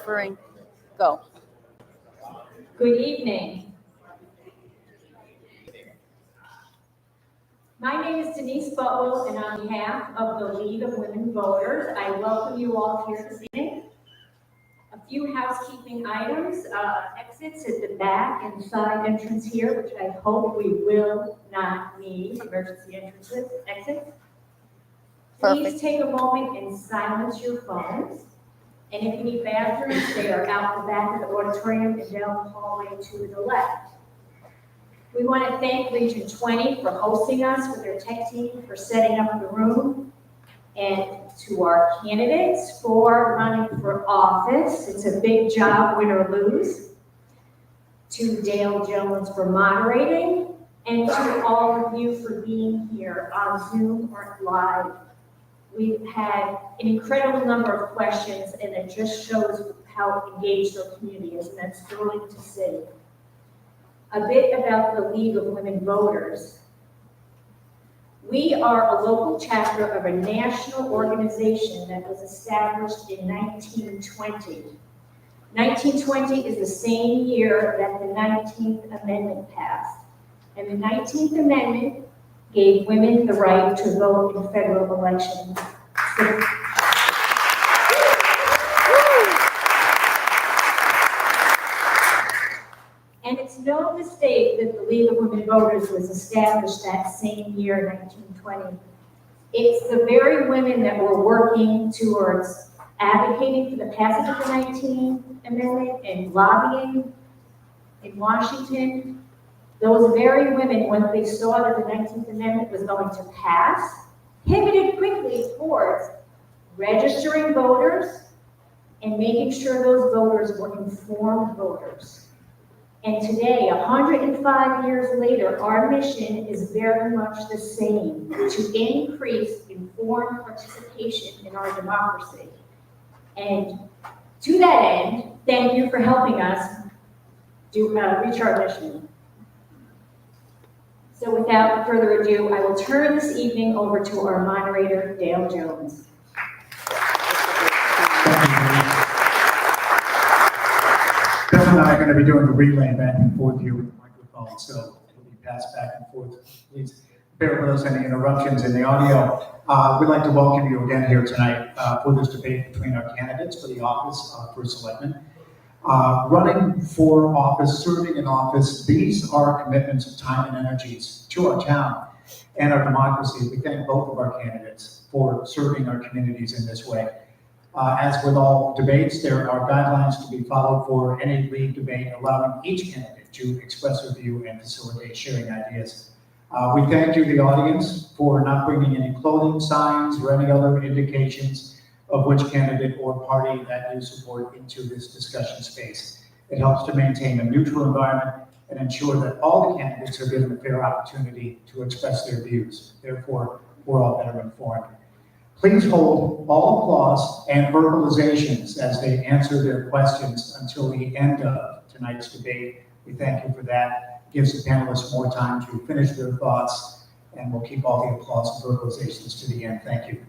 buffering. Go. Good evening. My name is Denise Raap, and on behalf of the League of Women Voters, I welcome you all here this evening. A few housekeeping items, exits at the back and side entrance here, which I hope we will not need, emergency exits. Perfect. Please take a moment and silence your phones. And if you need bathrooms, they are out the back of the auditorium and down the hallway to the left. We want to thank Region 20 for hosting us with their tech team for setting up the room, and to our candidates for running for office. It's a big job, win or lose. To Dale Jones for moderating, and to all of you for being here on Zoom or live. We've had an incredible number of questions, and it just shows how engaged our community is, and that's thrilling to see. A bit about the League of Women Voters. We are a local chapter of a national organization that was established in 1920. 1920 is the same year that the 19th Amendment passed. And the 19th Amendment gave women the right to vote in federal elections. And it's no mistake that the League of Women Voters was established that same year, 1920. It's the very women that were working towards advocating for the passage of the 19th Amendment and lobbying in Washington. Those very women, when they saw that the 19th Amendment was going to pass, pivoted quickly towards registering voters and making sure those voters were informed voters. And today, 105 years later, our mission is very much the same, to increase informed participation in our democracy. And to that end, thank you for helping us reach our mission. So without further ado, I will turn this evening over to our moderator, Dale Jones. Bill and I are going to be doing a relay back and forth here with the microphone, so it'll be passed back and forth. Please bear with us any interruptions in the audio. We'd like to welcome you again here tonight for this debate between our candidates for the office of First Selectman. Running for office, serving in office, these are commitments of time and energies to our town and our democracy. We thank both of our candidates for serving our communities in this way. As with all debates, there are guidelines to be followed for any league debate, allowing each candidate to express their view and facilitate sharing ideas. We thank you, the audience, for not bringing any clothing signs or any other indications of which candidate or party that you support into this discussion space. It helps to maintain a neutral environment and ensure that all the candidates are given a fair opportunity to express their views. Therefore, we're all better informed. Please hold all applause and verbalizations as they answer their questions until the end of tonight's debate. We thank you for that. It gives the panelists more time to finish their thoughts, and we'll keep all the applause and verbalizations to the end. Thank you.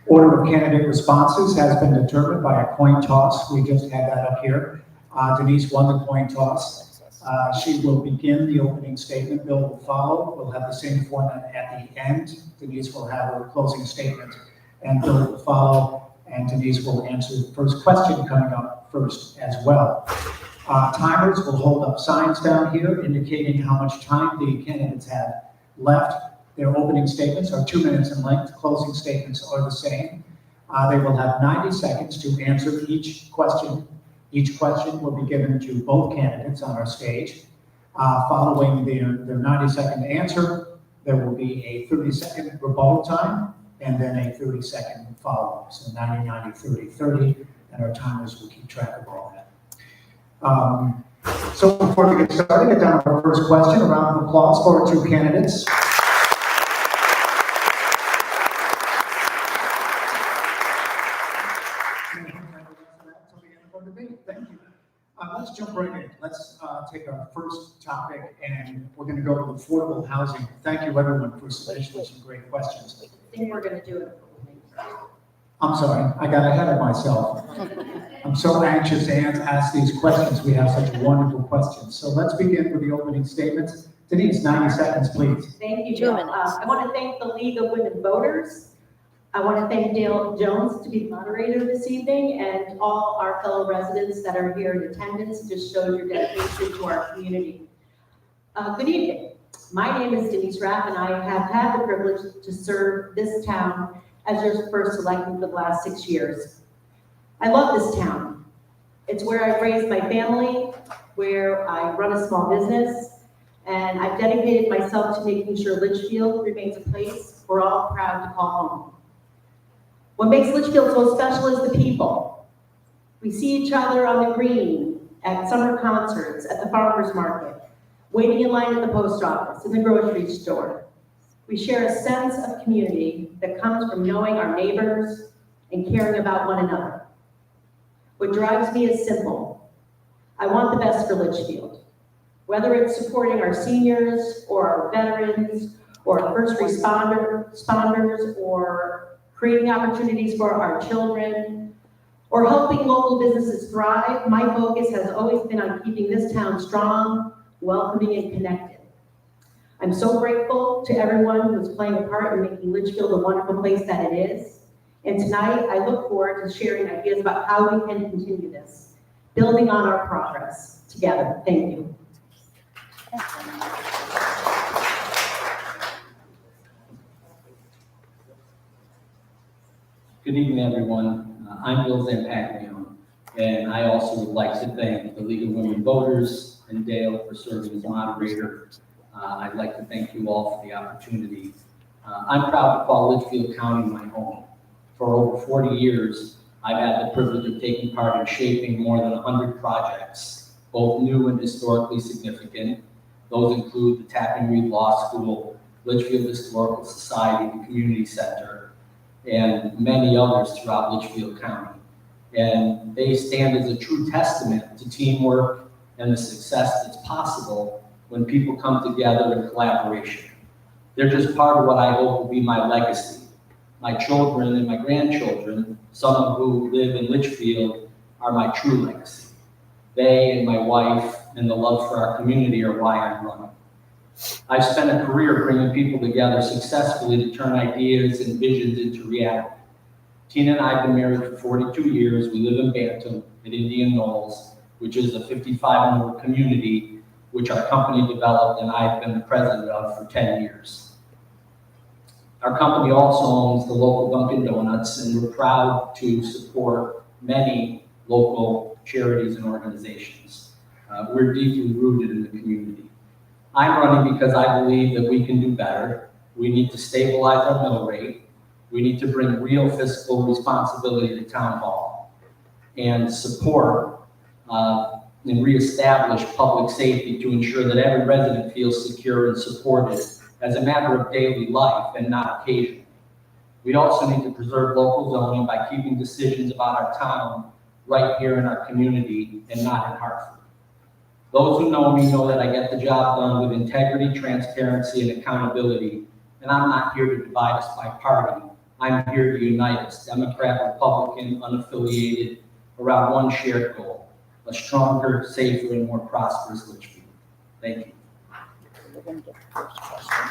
Order of candidate responses has been determined by a coin toss. We just had that up here. Denise won the coin toss. She will begin the opening statement. Bill will follow. We'll have the same format at the end. Denise will have her closing statement, and Bill will follow, and Denise will answer the first question coming up first as well. Timers will hold up signs down here indicating how much time the candidates have left. Their opening statements are 2 minutes in length. Closing statements are the same. They will have 90 seconds to answer each question. Each question will be given to both candidates on our stage. Following their 90-second answer, there will be a 30-second rebuttal time and then a 30-second follow-up. So 90, 90, 30, 30, and our timers will keep track of all that. So before we get started, get down to our first question. A round of applause for our two candidates. Thank you. Let's jump right in. Let's take our first topic, and we're going to go to affordable housing. Thank you, everyone, for submitting some great questions. I think we're going to do it. I'm sorry, I got ahead of myself. I'm so anxious to ask these questions. We have such wonderful questions. So let's begin with the opening statements. Denise, 90 seconds, please. Thank you, 2 Dale. minutes. I want to thank the League of Women Voters. I want to thank Dale Jones to be the moderator this evening, and all our fellow residents that are here in attendance. It just shows your dedication to our community. Good evening. My name is Denise Raap, and I have had the privilege to serve this town as your first selectman for the last 6 years. I love this town. It's where I've raised my family, where I run a small business, and I've dedicated myself to making sure Litchfield remains a place we're all proud to call home. What makes Litchfield so special is the people. We see each other on the green, at summer concerts, at the farmer's market, waiting in line at the post office, in the grocery store. We share a sense of community that comes from knowing our neighbors and caring about one another. What drives me is simple. I want the best for Litchfield. Whether it's supporting our seniors or our veterans or our first responders or creating opportunities for our children or helping local businesses thrive, my focus has always been on keeping this town strong, welcoming, and connected. I'm so grateful to everyone who's playing a part in making Litchfield the wonderful place that it is. And tonight, I look forward to sharing ideas about how we can continue this, building on our progress together. Thank you. Good evening, everyone. I'm Bill Zampaglione, and I also would like to thank the League of Women Voters and Dale for serving as moderator. I'd like to thank you all for the opportunity. I'm proud to call Litchfield County my home. For over 40 years, I've had the privilege of taking part in shaping more than 100 projects, both new and historically significant. Those include the Tappan Reed Law School, Litchfield Historical Society, the Community Center, and many others throughout Litchfield County. And they stand as a true testament to teamwork and the success that's possible when people come together in collaboration. They're just part of what I hope will be my legacy. My children and my grandchildren, some of who live in Litchfield, are my true legacy. They and my wife and the love for our community are why I'm running. I've spent a career bringing people together successfully to turn ideas and visions into reality. Tina and I have been married for 42 years. We live in Bantam at Indian Knolls, which is a 55-member community which our company developed and I've been the president of for 10 years. Our company also owns the local Dunkin' Donuts, and we're proud to support many local charities and organizations. We're deeply rooted in the community. I'm running because I believe that we can do better. We need to stabilize our mill rate. We need to bring real fiscal responsibility to town hall and support and reestablish public safety to ensure that every resident feels secure and supported as a matter of daily life and not occasionally. We also need to preserve local zoning by keeping decisions about our town right here in our community and not in Hartford. Those who know me know that I get the job done with integrity, transparency, and accountability, and I'm not here to divide us by party. I'm here to unite us, Democrat, Republican, unaffiliated, around one shared goal, a stronger, safer, and more prosperous Litchfield. Thank you. We're going to get the first question.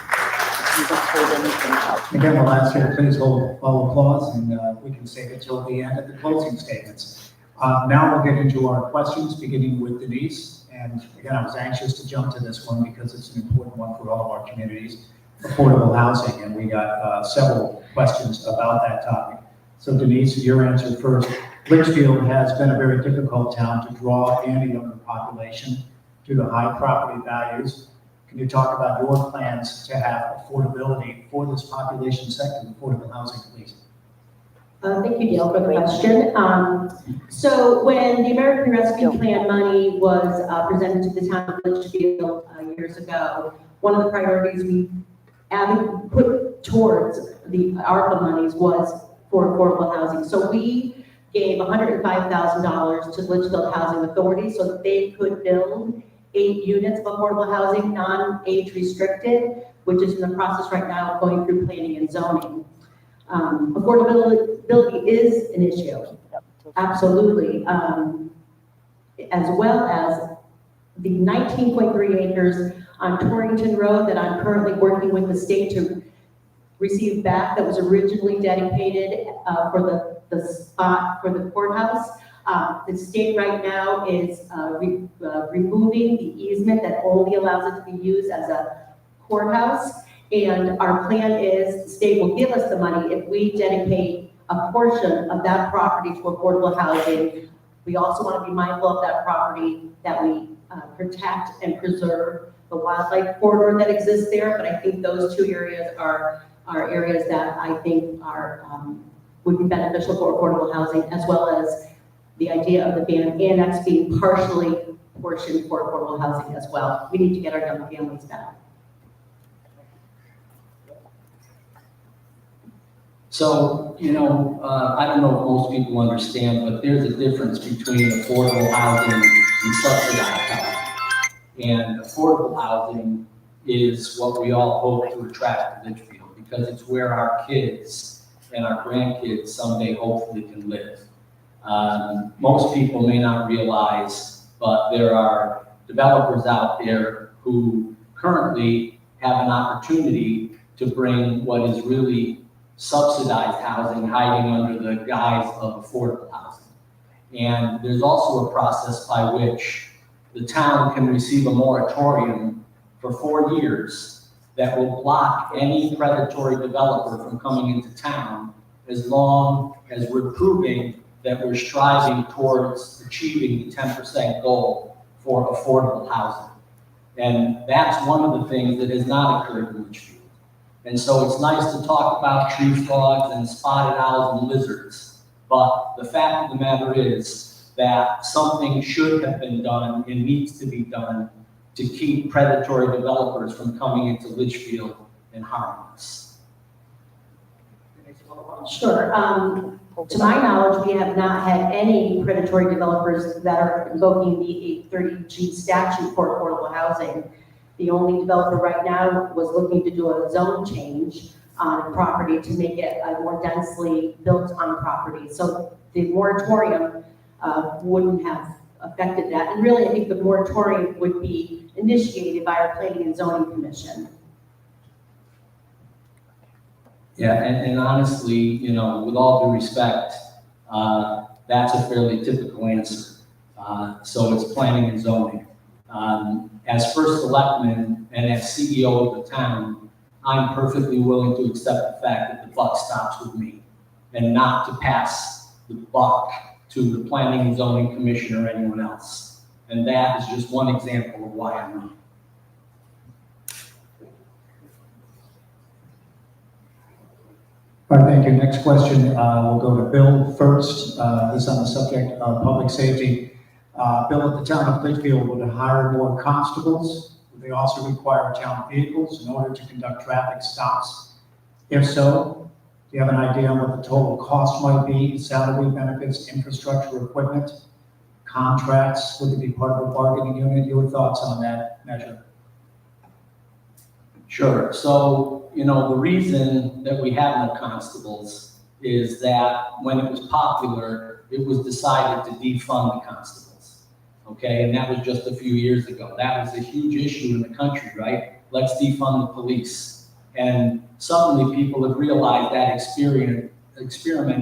You don't hold anything out. Again, we'll ask you to please hold all applause, and we can save it till the end of the closing statements. Now we'll get into our questions, beginning with Denise. And again, I was anxious to jump to this one because it's an important one for all of our communities, affordable housing, and we got several questions about that topic. So Denise, your answer first. Litchfield has been a very difficult town to draw in a younger population due to high property values. Can you talk about your plans to have affordability for this population sector, affordable housing, please? Thank you, Dale, for the question. So when the American Rescue Plan money was presented to the town of Litchfield years ago, one of the priorities we put towards the ARPA monies was for affordable housing. So we gave $105,000 to Litchfield Housing Authority so that they could build 8 units of affordable housing, non-age restricted, which is in the process right now of going through planning and zoning. Affordability is an issue. Absolutely. As well as the 19.3 acres on Torrington Road that I'm currently working with the state to receive back, that was originally dedicated for the spot for the courthouse. The state right now is removing the easement that only allows it to be used as a courthouse. And our plan is the state will give us the money if we dedicate a portion of that property to affordable housing. We also want to be mindful of that property, that we protect and preserve the wildlife corridor that exists there. But I think those two areas are areas that I think are would be beneficial for affordable housing, as well as the idea of the annex being partially portioned for affordable housing as well. We need to get our young families back. So, I don't know if most people understand, but there's a difference between affordable housing and subsidized housing. And affordable housing is what we all hope to attract to Litchfield, because it's where our kids and our grandkids someday hopefully can live. Most people may not realize, but there are developers out there who currently have an opportunity to bring what is really subsidized housing hiding under the guise of affordable housing. And there's also a process by which the town can receive a moratorium for 4 years that will block any predatory developer from coming into town, as long as we're proving that we're striving towards achieving the 10% goal for affordable housing. And that's one of the things that has not occurred in Litchfield. And so it's nice to talk about tree frogs and spotted owls and lizards, but the fact of the matter is that something should have been done and needs to be done to keep predatory developers from coming into Litchfield and harming us. Sure. To my knowledge, we have not had any predatory developers that are invoking the 830G statute for affordable housing. The only developer right now was looking to do a zone change on property to make it a more densely built on property. So the moratorium wouldn't have affected that. And really, I think the moratorium would be initiated by our Planning and Zoning Commission. Yeah, and honestly, with all due respect, that's a fairly typical answer. So it's planning and zoning. As first selectman and as CEO of the town, I'm perfectly willing to accept the fact that the buck stops with me and not to pass the buck to the Planning and Zoning Commission or anyone else. And that is just one example of why I'm running. All right, thank you. Next question, we'll go to Bill first. This on the subject of public safety. Bill, if the town of Litchfield would hire more constables, would they also require town vehicles in order to conduct traffic stops? If so, do you have an idea on what the total cost might be? Salary, benefits, infrastructure, equipment, contracts? Would it be part of a bargaining unit? Your thoughts on that measure? Sure. So, the reason that we have no constables is that when it was popular, it was decided to defund the constables. Okay, and that was just a few years ago. That was a huge issue in the country, right? Let's defund the police. And suddenly people have realized that experiment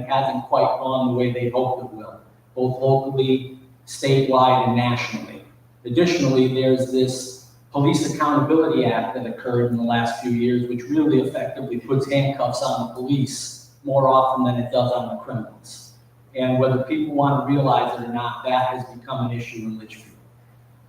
hasn't quite gone the way they hoped it will, both locally, statewide, and nationally. Additionally, there's this Police Accountability Act that occurred in the last few years, which really effectively puts handcuffs on the police more often than it does on the criminals. And whether people want to realize it or not, that has become an issue in Litchfield,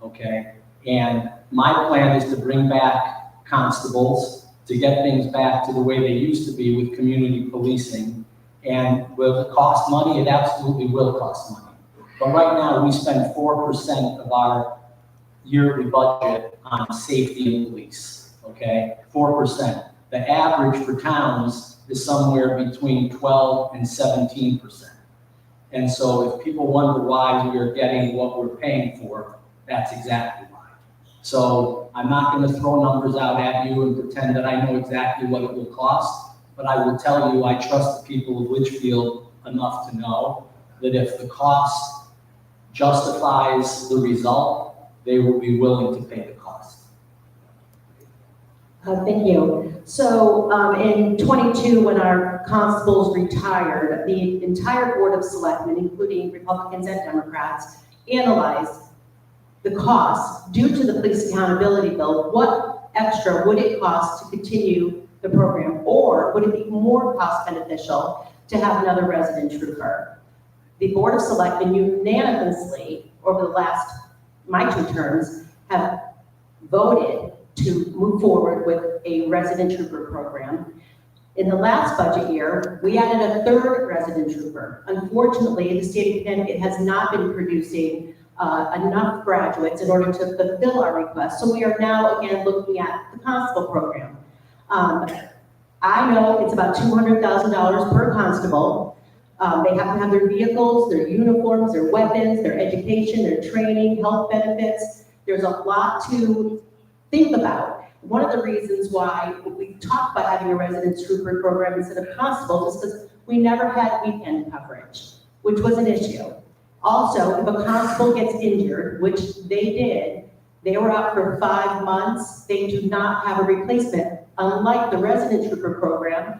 okay? And my plan is to bring back constables, to get things back to the way they used to be with community policing. And will it cost money? It absolutely will cost money. But right now, we spend 4% of our yearly budget on safety and police, okay? 4%. The average for towns is somewhere between 12 and 17%. And so if people wonder why we are getting what we're paying for, that's exactly why. So I'm not going to throw numbers out at you and pretend that I know exactly what it will cost, but I will tell you I trust the people of Litchfield enough to know that if the cost justifies the result, they will be willing to pay the cost. Thank you. So in '22, when our constables retired, the entire Board of Selectmen, including Republicans and Democrats, analyzed the cost due to the police accountability bill. What extra would it cost to continue the program, or would it be more cost beneficial to have another resident trooper? The Board of Selectmen unanimously, over the last, my 2 terms, have voted to move forward with a resident trooper program. In the last budget year, we added a 3rd resident trooper. Unfortunately, the state of Connecticut has not been producing enough graduates in order to fulfill our request. So we are now again looking at the constable program. I know it's about $200,000 per constable. They have to have their vehicles, their uniforms, their weapons, their education, their training, health benefits. There's a lot to think about. One of the reasons why we talked about having a residence trooper program instead of constables is because we never had weekend coverage, which was an issue. Also, if a constable gets injured, which they did, they were out for 5 months, they do not have a replacement. Unlike the resident trooper program,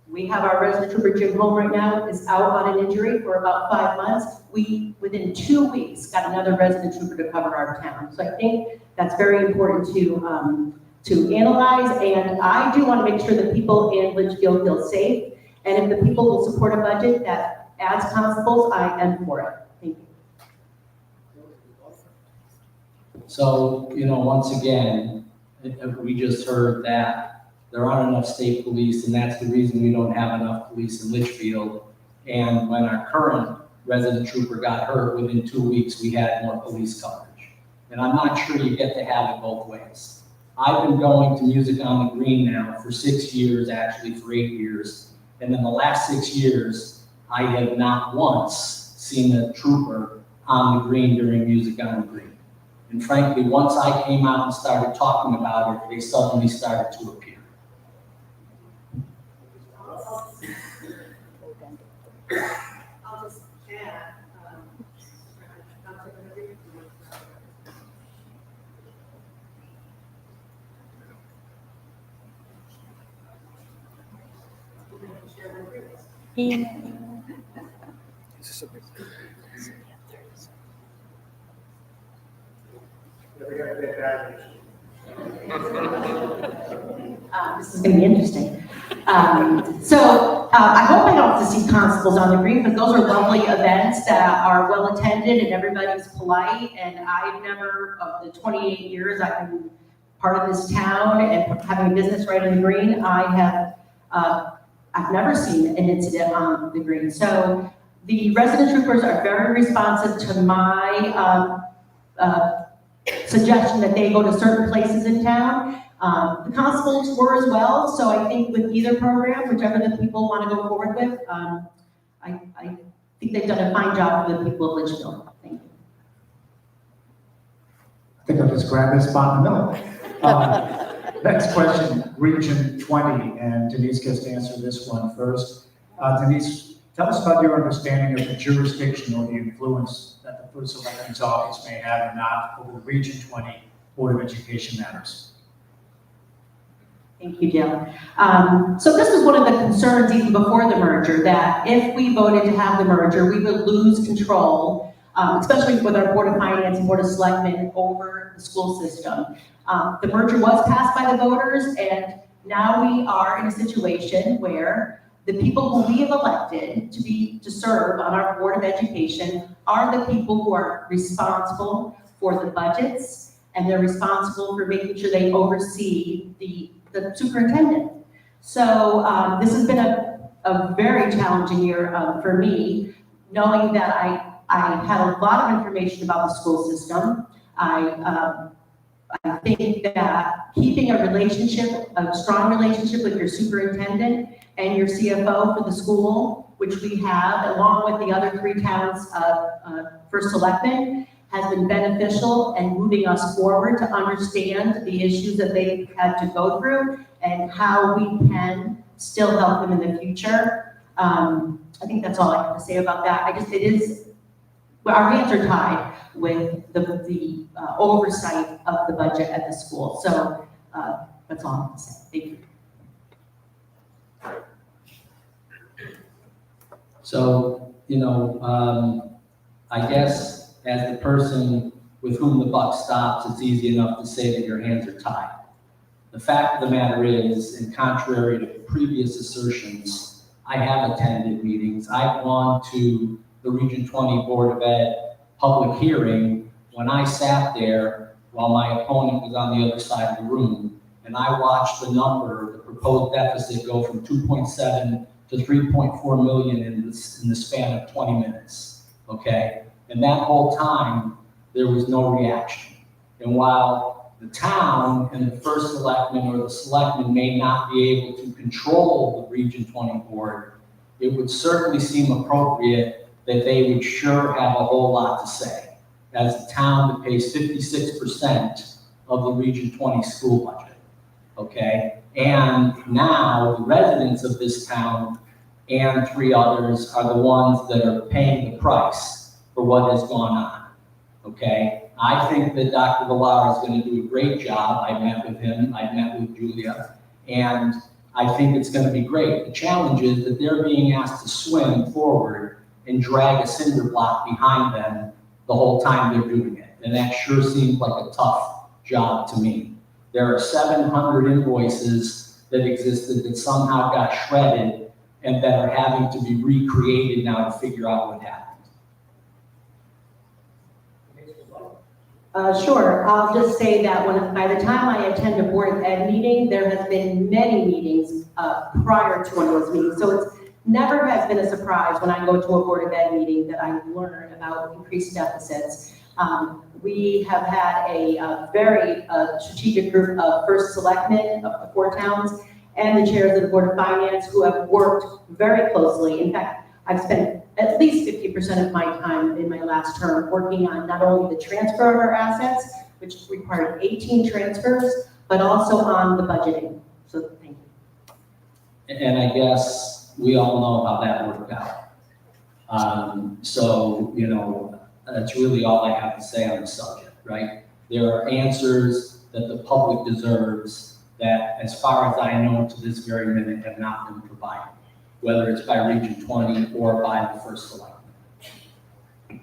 we have our resident trooper Jim Home right now is out on an injury for about 5 months. We, within 2 weeks, got another resident trooper to cover our town. So I think that's very important to analyze, and I do want to make sure that people in Litchfield feel safe, and if the people will support a budget that adds constables, I am for it. Thank you. So, once again, we just heard that there aren't enough state police, and that's the reason we don't have enough police in Litchfield. And when our current resident trooper got hurt, within 2 weeks, we had more police coverage. And I'm not sure you get to have it both ways. I've been going to Music on the Green now for 6 years, actually for 8 years. And in the last 6 years, I have not once seen a trooper on the green during Music on the Green. And frankly, once I came out and started talking about it, they suddenly started to appear. I'll just add, This is going to be interesting. I hope I don't have to see constables on the green, because those are lovely events that are well attended and everybody's polite. And I've never, of the 28 years I've been part of this town and having a business right on the green, I've never seen an incident on the green. So the resident troopers are very responsive to my suggestion that they go to certain places in town. The constables were as well, so I think with either program, whichever the people want to go forward with, I think they've done a fine job for the people of Litchfield. Thank you. I think I'll just grab this spot in the middle. Next question, Region 20, and Denise gets to answer this one first. Denise, tell us about your understanding of the jurisdiction or the influence that the First Selectman's Office may have or not over the Region 20 Board of Education matters. Thank you, Dale. So this was one of the concerns even before the merger, that if we voted to have the merger, we would lose control, especially with our Board of Finance and Board of Selectmen over the school system. The merger was passed by the voters, and now we are in a situation where the people who we have elected to serve on our Board of Education are the people who are responsible for the budgets, and they're responsible for making sure they oversee the superintendent. So this has been a very challenging year for me, knowing that I had a lot of information about the school system. I think that keeping a strong relationship with your superintendent and your CFO for the school, which we have, along with the other 3 towns for selectmen, has been beneficial and moving us forward to understand the issues that they've had to go through and how we can still help them in the future. I think that's all I have to say about that. Well, our hands are tied with the oversight of the budget at the school. So that's all I have to say. Thank you. So, I guess as the person with whom the buck stops, it's easy enough to say that your hands are tied. The fact of the matter is, and contrary to previous assertions, I have attended meetings. I've gone to the Region 20 Board of Ed public hearing when I sat there while my opponent was on the other side of the room, and I watched the proposed deficit go from 2.7 to 3.4 million in the span of 20 minutes, okay? And that whole time, there was no reaction. And while the town and the first selectman or the selectman may not be able to control the Region 20 board, it would certainly seem appropriate that they would sure have a whole lot to say. As the town that pays 56% of the Region 20 school budget, okay? And now the residents of this town and 3 others are the ones that are paying the price for what has gone on, okay? I think that Dr. Villar is going to do a great job. I met with him, I met with Julia, and I think it's going to be great. The challenge is that they're being asked to swim forward and drag a cinder block behind them the whole time they're doing it. And that sure seems like a tough job to me. There are 700 invoices that existed that somehow got shredded and that are having to be recreated now to figure out what happened. Sure, I'll just say that by the time I attend a Board of Ed meeting, there has been many meetings prior to one of those meetings. So it's never has been a surprise when I go to a Board of Ed meeting that I learn about increased deficits. We have had a very strategic group of first selectmen of the 4 towns and the chairs of the Board of Finance who have worked very closely. In fact, I've spent at least 50% of my time in my last term working on not only the transfer of our assets, which required 18 transfers, but also on the budgeting. So thank you. And I guess we all know how that worked out. So, that's really all I have to say on the subject, right? There are answers that the public deserves that, as far as I know to this very minute, have not been provided, whether it's by Region 20 or by the first selectman.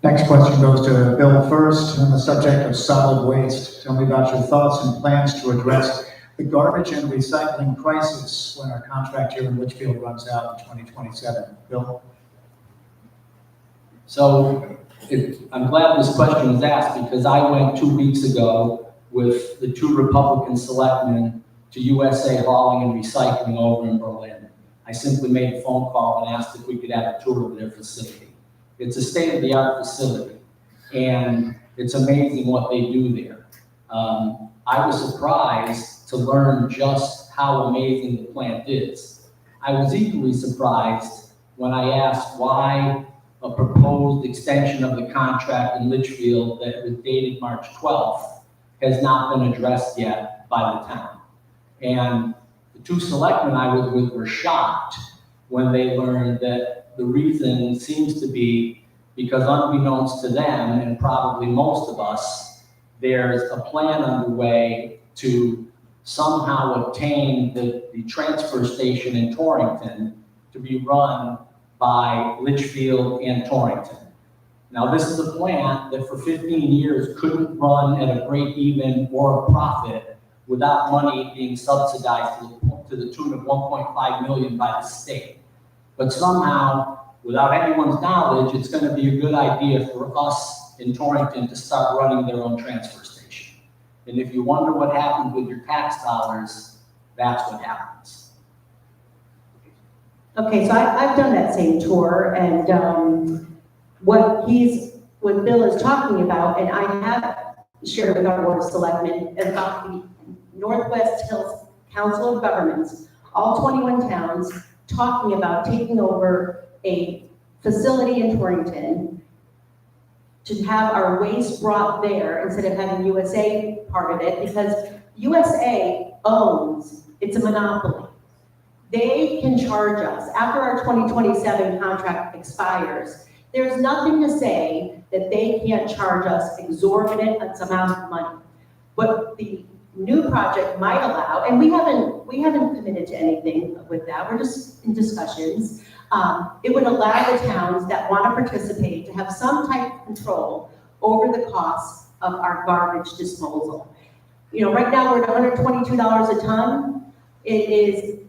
Next question goes to Bill first on the subject of solid waste. Tell me about your thoughts and plans to address the garbage and recycling crisis when our contract here in Litchfield runs out in 2027. Bill? So I'm glad this question was asked because I went 2 weeks ago with the 2 Republican selectmen to USA Hauling and Recycling over in Berlin. I simply made a phone call and asked if we could have a tour of their facility. It's a state-of-the-art facility, and it's amazing what they do there. I was surprised to learn just how amazing the plant is. I was equally surprised when I asked why a proposed extension of the contract in Litchfield that was dated March 12th has not been addressed yet by the town. And the 2 selectmen I was with were shocked when they learned that the reason seems to be because, unbeknownst to them and probably most of us, there's a plan underway to somehow obtain the transfer station in Torrington to be run by Litchfield and Torrington. Now, this is a plant that for 15 years couldn't run at a break even or a profit without money being subsidized to the tune of 1.5 million by the state. But somehow, without anyone's knowledge, it's going to be a good idea for us in Torrington to start running their own transfer station. And if you wonder what happens with your tax dollars, that's what happens. Okay, so I've done that same tour, and what Bill is talking about, and I have shared with our Board of Selectmen about the Northwest Hills Council of Governments, all 21 towns, talking about taking over a facility in Torrington to have our waste brought there instead of having USA part of it, because USA owns, it's a monopoly. they can charge us, after our 2027 contract expires, there's nothing to say that they can't charge us exorbitant amounts of money. What the new project might allow, and we haven't committed to anything with that, we're just in discussions. It would allow the towns that want to participate to have some type of control over the costs of our garbage disposal. You know, right now we're at $122 a ton. It is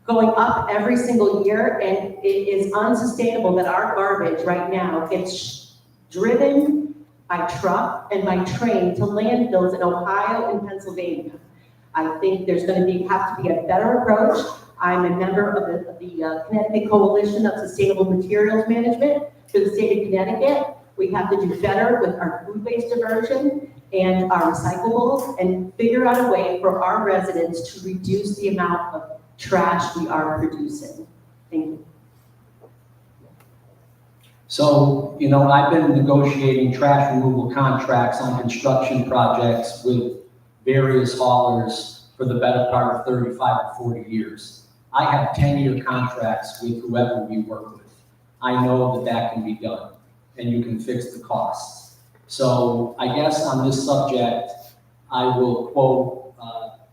going up every single year, and it is unsustainable that our garbage right now gets driven by truck and by train to landfills in Ohio and Pennsylvania. I think there's going to have to be a better approach. I'm a member of the Connecticut Coalition of Sustainable Materials Management for the state of Connecticut. We have to do better with our food waste diversion and our recyclables and figure out a way for our residents to reduce the amount of trash we are producing. Thank you. So, you know, I've been negotiating trash removal contracts on construction projects with various haulers for the better part of 35 to 40 years. I have 10-year contracts with whoever we work with. I know that that can be done, and you can fix the costs. So I guess on this subject, I will quote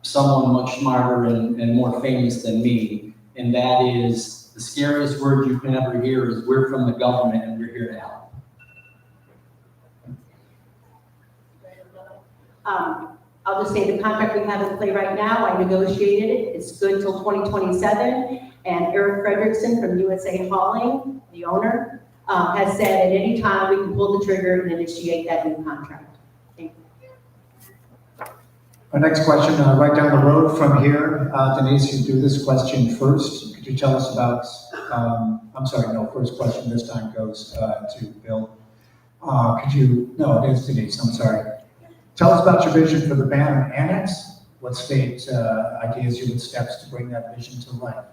someone much smarter and more famous than me, and that is, the scariest word you can ever hear is, we're from the government and we're here to help. I'll just say the contract we have in play right now, I negotiated it. It's good till 2027. And Eric Frederickson from USA Hauling, the owner, has said at any time we can pull the trigger and initiate that new contract. Thank you. Our next question, right down the road from here, Denise, you do this question first. Could you tell us about, first question this time goes to Bill. No, it is Denise, I'm sorry. Tell us about your vision for the Bantam Annex. What state ideas you would steps to bring that vision to life?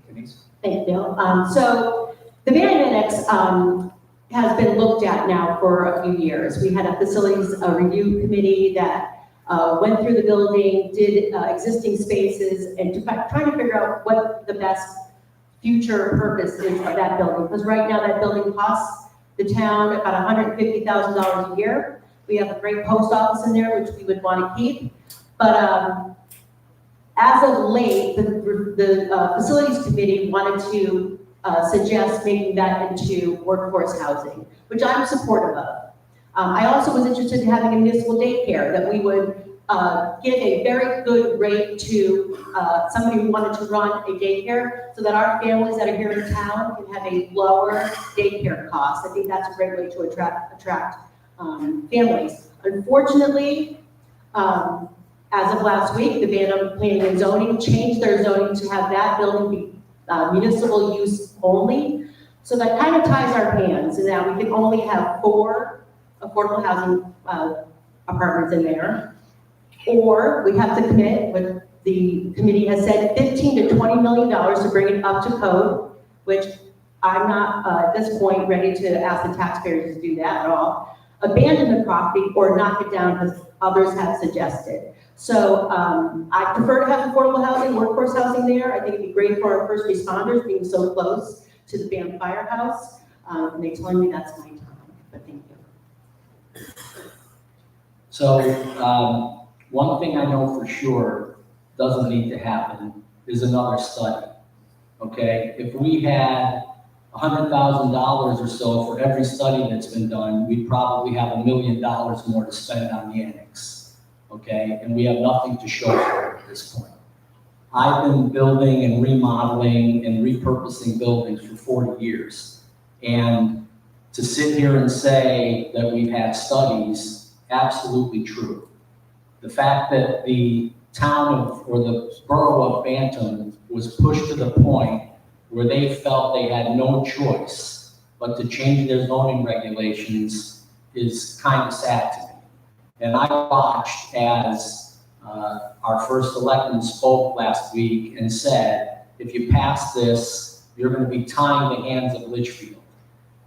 Denise? Thank you, Bill. So the Bantam Annex has been looked at now for a few years. We had a facilities review committee that went through the building, did existing spaces, and trying to figure out what the best future purpose is of that building. Because right now that building costs the town about $150,000 a year. We have a great post office in there, which we would want to keep. But as of late, the facilities committee wanted to suggest making that into workforce housing, which I'm supportive of. I also was interested in having a municipal daycare that we would give a very good rate to somebody who wanted to run a daycare so that our families that are here in town can have a lower daycare cost. I think that's a great way to attract families. Unfortunately, as of last week, the Bantam Planning and Zoning changed their zoning to have that building be municipal use only. So that kind of ties our hands, and that we can only have 4 affordable housing apartments in there. Or we have to commit, what the committee has said, $15 to $20 million to bring it up to code, which I'm not at this point ready to ask the taxpayers to do that at all. Abandon the property or knock it down, as others have suggested. So I prefer to have affordable housing, workforce housing there. I think it'd be great for our first responders being so close to the Bantam Firehouse. And they're telling me that's my time, but thank you. So one thing I know for sure doesn't need to happen is another study, okay? If we had $100,000 or so for every study that's been done, we'd probably have $1 million more to spend on the annex, okay? And we have nothing to show for it at this point. I've been building and remodeling and repurposing buildings for 40 years. And to sit here and say that we've had studies, absolutely true. The fact that the town or the borough of Bantam was pushed to the point where they felt they had no choice but to change their zoning regulations is kind of sad to me. And I watched as our first selectman spoke last week and said, if you pass this, you're going to be tying the hands of Litchfield.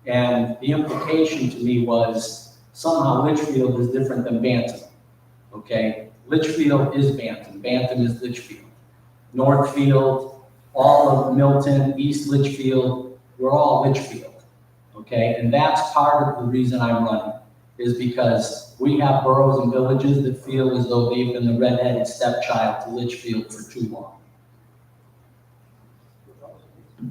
And the implication to me was somehow Litchfield is different than Bantam, okay? Litchfield is Bantam, Bantam is Litchfield. Northfield, all of Milton, East Litchfield, we're all Litchfield, okay? And that's part of the reason I'm running, is because we have boroughs and villages that feel as though they've been the redheaded stepchild to Litchfield for too long.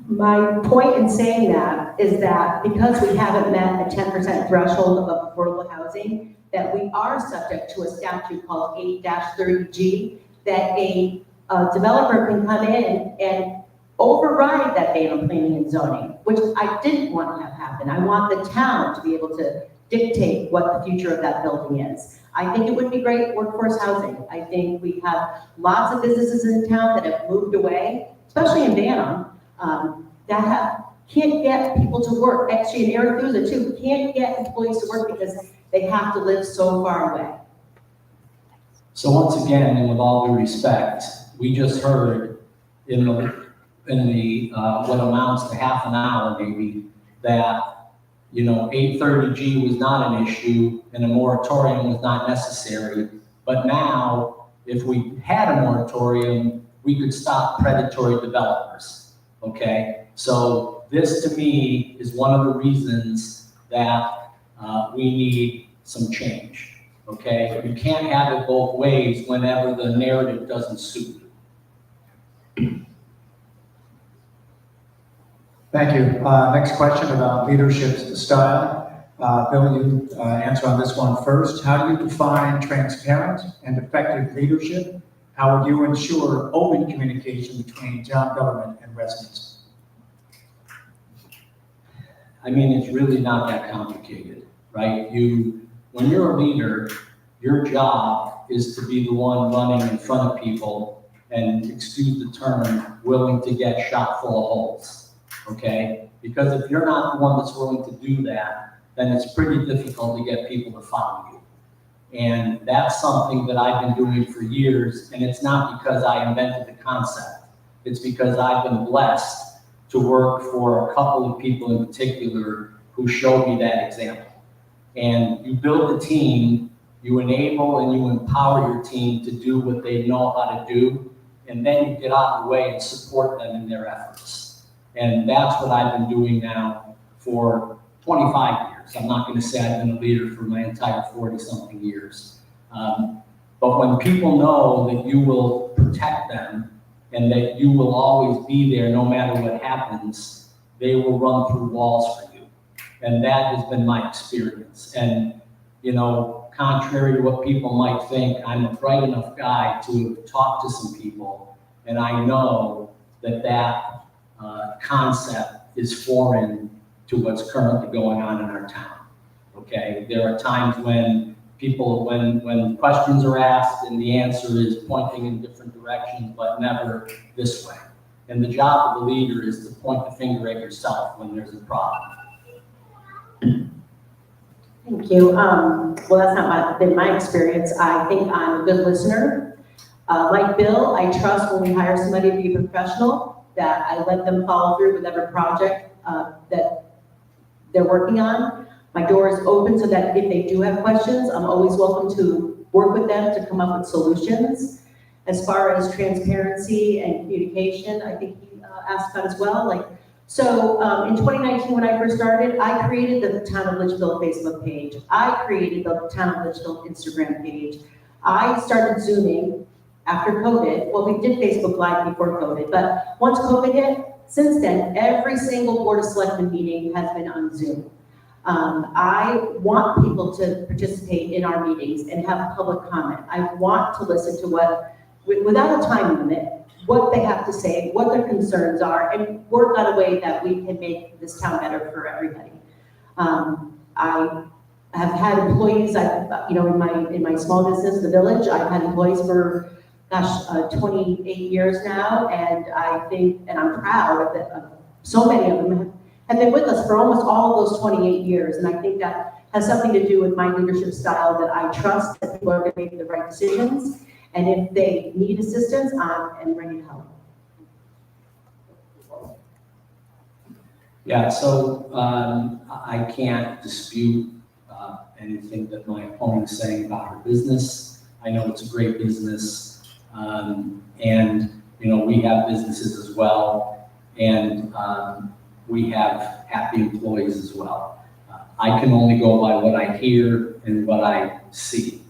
My point in saying that is that because we haven't met a 10% threshold of affordable housing, that we are subject to a statute called 8-30G, that a developer can come in and override that ban on planning and zoning, which I didn't want to have happen. I want the town to be able to dictate what the future of that building is. I think it would be great workforce housing. I think we have lots of businesses in town that have moved away, especially in Bantam, can't get people to work. Actually, in Arethusa too, can't get employees to work because they have to live so far away. So once again, and with all due respect, we just heard in the what amounts to half an hour maybe, that, you know, 830G was not an issue and a moratorium was not necessary. But now, if we had a moratorium, we could stop predatory developers, okay? So this to me is one of the reasons that we need some change, okay? You can't have it both ways whenever the narrative doesn't suit. Thank you. Next question about leadership style. Bill, you answer on this one first. How do you define transparent and effective leadership? How would you ensure open communication between town government and residents? I mean, it's really not that complicated, right? When you're a leader, your job is to be the one running in front of people and, excuse the term, willing to get shot full of holes, okay? Because if you're not the one that's willing to do that, then it's pretty difficult to get people to follow you. And that's something that I've been doing for years, and it's not because I invented the concept. It's because I've been blessed to work for a couple of people in particular who showed me that example. And you build a team, you enable and you empower your team to do what they know how to do, and then you get out of the way and support them in their efforts. And that's what I've been doing now for 25 years. I'm not gonna say I've been a leader for my entire 40-something years. But when people know that you will protect them and that you will always be there no matter what happens, they will run through walls for you. And that has been my experience. And, you know, contrary to what people might think, I'm a bright enough guy to talk to some people, and I know that that concept is foreign to what's currently going on in our town, okay? There are times when people, when questions are asked and the answer is pointing in different directions, but never this way. And the job of the leader is to point the finger at yourself when there's a problem. Thank you. Well, that's not been my experience. I think I'm a good listener. Like Bill, I trust when we hire somebody to be professional, that I let them follow through with every project that they're working on. My door is open so that if they do have questions, I'm always welcome to work with them to come up with solutions. As far as transparency and communication, I think he asked about as well. So in 2019, when I first started, I created the Town of Litchfield Facebook page. I created the Town of Litchfield Instagram page. I started Zooming after COVID. Well, we did Facebook Live before COVID, but once COVID hit, since then, every single Board of Selectmen meeting has been on Zoom. I want people to participate in our meetings and have public comment. I want to listen to what, without a time limit, what they have to say, what their concerns are, and work out a way that we can make this town better for everybody. I have had employees, in my small business, the Village, I've had employees for, 28 years now, and I think, and I'm proud that so many of them have been with us for almost all of those 28 years, and I think that has something to do with my leadership style, that I trust that people are going to make the right decisions, and if they need assistance, I'm ready to help. Yeah, so I can't dispute anything that my opponent is saying about her business. I know it's a great business, and we have businesses as well, and we have happy employees as well. I can only go by what I hear and what I see.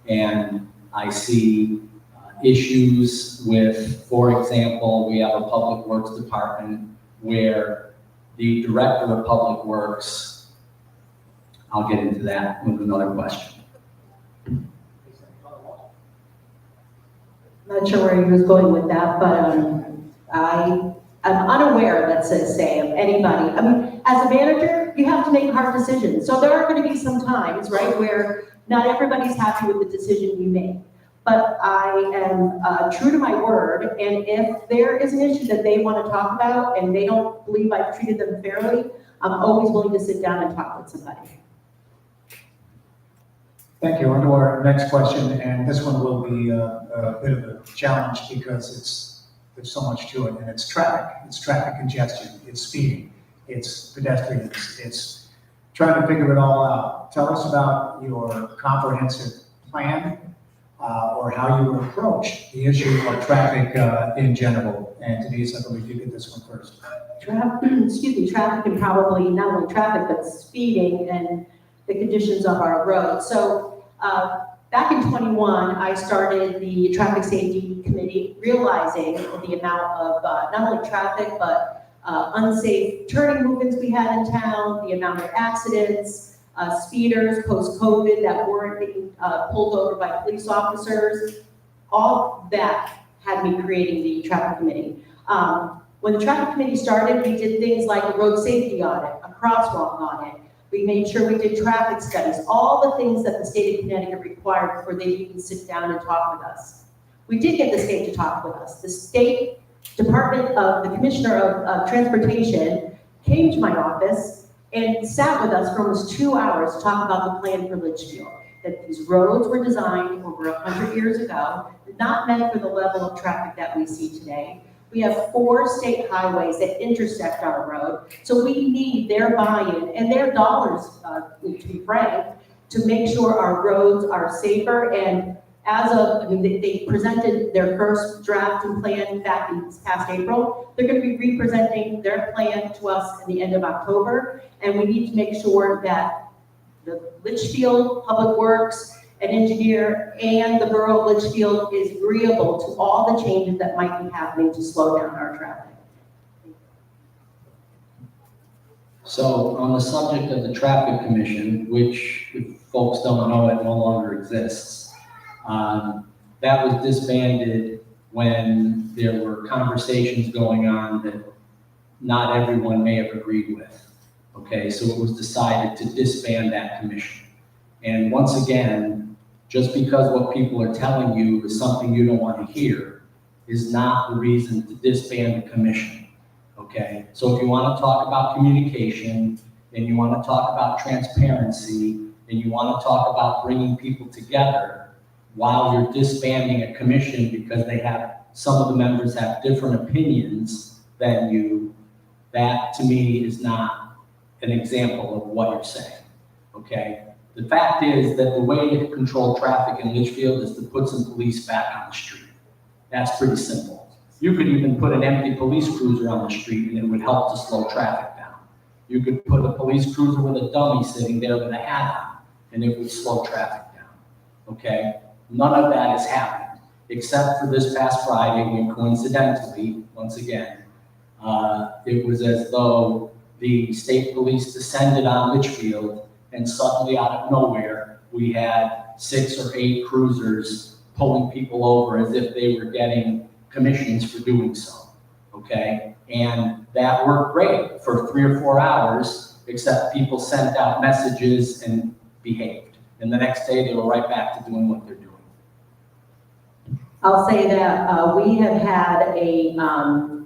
And I see issues with, for example, we have a public works department where the director of public works, I'll get into that with another question. Not sure where he was going with that, but I'm unaware, let's just say, of anybody. I mean, as a manager, you have to make hard decisions. So there are going to be some times, right, where not everybody's happy with the decision you make. But I am true to my word, and if there is an issue that they want to talk about and they don't believe I've treated them fairly, I'm always willing to sit down and talk with somebody. Thank you. On to our next question, and this one will be a bit of a challenge because there's so much to it, and it's traffic. It's traffic congestion, it's speeding, it's pedestrians, it's trying to figure it all out. Tell us about your comprehensive plan or how you approach the issue of traffic in general. And Denise, I believe you get this one first. Traffic and probably not only traffic, but speeding and the conditions of our roads. So back in 21, I started the Traffic Safety Committee, realizing the amount of not only traffic, but unsafe turning movements we had in town, the amount of accidents, speeders post-COVID that weren't being pulled over by police officers. All that had me creating the Traffic Committee. When the Traffic Committee started, we did things like a road safety audit, a crosswalk audit. We made sure we did traffic studies, all the things that the state of Connecticut required before they even sit down and talk with us. We did get the state to talk with us. The State Department of the Commissioner of Transportation came to my office and sat with us for almost 2 hours to talk about the plan for Litchfield, that these roads were designed over 100 years ago, not meant for the level of traffic that we see today. We have 4 state highways that intersect our road, so we need their buy-in and their dollars, to be frank, to make sure our roads are safer. And as of, they presented their first draft and plan back in this past April. They're going to be re-presenting their plan to us at the end of October, and we need to make sure that the Litchfield Public Works, an engineer, and the borough of Litchfield is agreeable to all the changes that might be happening to slow down our traffic. So on the subject of the Traffic Commission, which if folks don't know, it no longer exists, that was disbanded when there were conversations going on that not everyone may have agreed with. Okay, so it was decided to disband that commission. And once again, just because what people are telling you is something you don't want to hear is not the reason to disband the commission, okay? So if you want to talk about communication, and you want to talk about transparency, and you want to talk about bringing people together while you're disbanding a commission because some of the members have different opinions than you, that to me is not an example of what you're saying, okay? The fact is that the way to control traffic in Litchfield is to put some police back on the street. That's pretty simple. You could even put an empty police cruiser on the street and it would help to slow traffic down. You could put a police cruiser with a dummy sitting there with a hat on and it would slow traffic down, okay? None of that has happened, except for this past Friday when coincidentally, once again, it was as though the state police descended on Litchfield and suddenly out of nowhere, we had 6 or 8 cruisers pulling people over as if they were getting commissions for doing so, okay? And that worked great for 3 or 4 hours, except people sent out messages and behaved. And the next day, they were right back to doing what they're doing. I'll say that we have had a